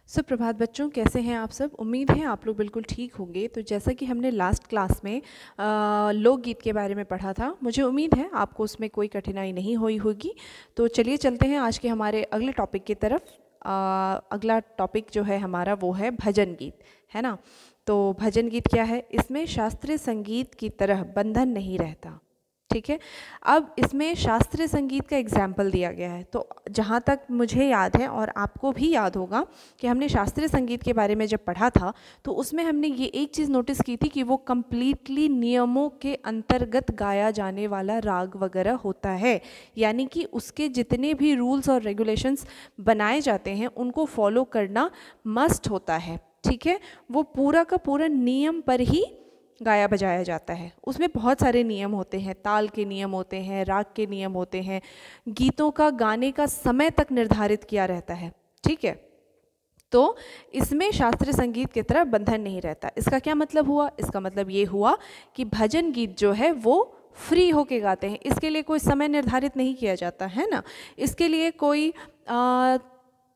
सुप्रभात बच्चों, कैसे हैं आप सब। उम्मीद है आप लोग बिल्कुल ठीक होंगे। तो जैसा कि हमने लास्ट क्लास में लोकगीत के बारे में पढ़ा था, मुझे उम्मीद है आपको उसमें कोई कठिनाई नहीं हुई होगी। तो चलिए चलते हैं आज के हमारे अगले टॉपिक की तरफ। अगला टॉपिक जो है हमारा वो है भजन गीत, है ना। तो भजन गीत क्या है? इसमें शास्त्रीय संगीत की तरह बंधन नहीं रहता, ठीक है। अब इसमें शास्त्रीय संगीत का एग्जाम्पल दिया गया है। तो जहाँ तक मुझे याद है और आपको भी याद होगा कि हमने शास्त्रीय संगीत के बारे में जब पढ़ा था तो उसमें हमने ये एक चीज़ नोटिस की थी कि वो कम्प्लीटली नियमों के अंतर्गत गाया जाने वाला राग वगैरह होता है, यानी कि उसके जितने भी रूल्स और रेगुलेशंस बनाए जाते हैं उनको फॉलो करना मस्ट होता है, ठीक है। वो पूरा का पूरा नियम पर ही गाया बजाया जाता है। उसमें बहुत सारे नियम होते हैं, ताल के नियम होते हैं, राग के नियम होते हैं, गीतों का गाने का समय तक निर्धारित किया रहता है, ठीक है। तो इसमें शास्त्रीय संगीत की तरह बंधन नहीं रहता। इसका क्या मतलब हुआ? इसका मतलब ये हुआ कि भजन गीत जो है वो फ्री होके गाते हैं। इसके लिए कोई समय निर्धारित नहीं किया जाता है ना, इसके लिए कोई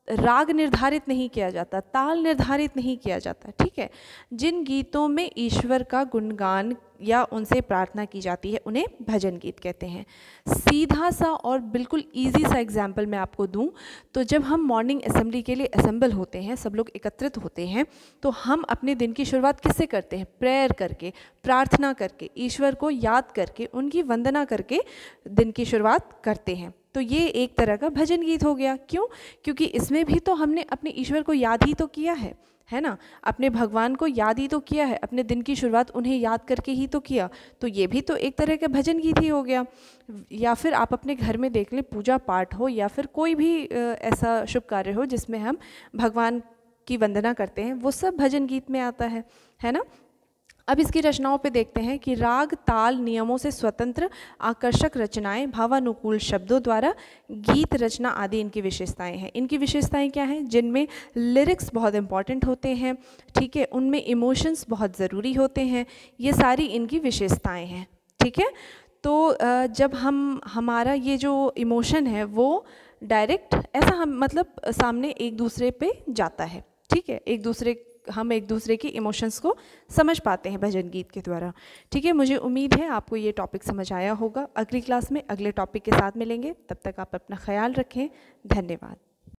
राग निर्धारित नहीं किया जाता, ताल निर्धारित नहीं किया जाता, ठीक है। जिन गीतों में ईश्वर का गुणगान या उनसे प्रार्थना की जाती है उन्हें भजन गीत कहते हैं। सीधा सा और बिल्कुल इजी सा एग्जाम्पल मैं आपको दूं तो जब हम मॉर्निंग असेंबली के लिए असेंबल होते हैं, सब लोग एकत्रित होते हैं, तो हम अपने दिन की शुरुआत किससे करते हैं? प्रेयर करके, प्रार्थना करके, ईश्वर को याद करके, उनकी वंदना करके दिन की शुरुआत करते हैं। तो ये एक तरह का भजन गीत हो गया। क्यों? क्योंकि इसमें भी तो हमने अपने ईश्वर को याद ही तो किया है ना, अपने भगवान को याद ही तो किया है, अपने दिन की शुरुआत उन्हें याद करके ही तो किया। तो ये भी तो एक तरह का भजन गीत ही हो गया। या फिर आप अपने घर में देख लें, पूजा पाठ हो या फिर कोई भी ऐसा शुभ कार्य हो जिसमें हम भगवान की वंदना करते हैं, वो सब भजन गीत में आता है ना। अब इसकी रचनाओं पे देखते हैं कि राग ताल नियमों से स्वतंत्र आकर्षक रचनाएं, भावानुकूल शब्दों द्वारा गीत रचना आदि इनकी विशेषताएं हैं। इनकी विशेषताएं क्या हैं? जिनमें लिरिक्स बहुत इंपॉर्टेंट होते हैं, ठीक है, उनमें इमोशंस बहुत ज़रूरी होते हैं, ये सारी इनकी विशेषताएं हैं, ठीक है। तो जब हमारा ये जो इमोशन है वो डायरेक्ट ऐसा हम मतलब सामने एक दूसरे पे जाता है, ठीक है, हम एक दूसरे के इमोशंस को समझ पाते हैं भजन गीत के द्वारा, ठीक है। मुझे उम्मीद है आपको ये टॉपिक समझ आया होगा। अगली क्लास में अगले टॉपिक के साथ मिलेंगे, तब तक आप अपना ख्याल रखें। धन्यवाद।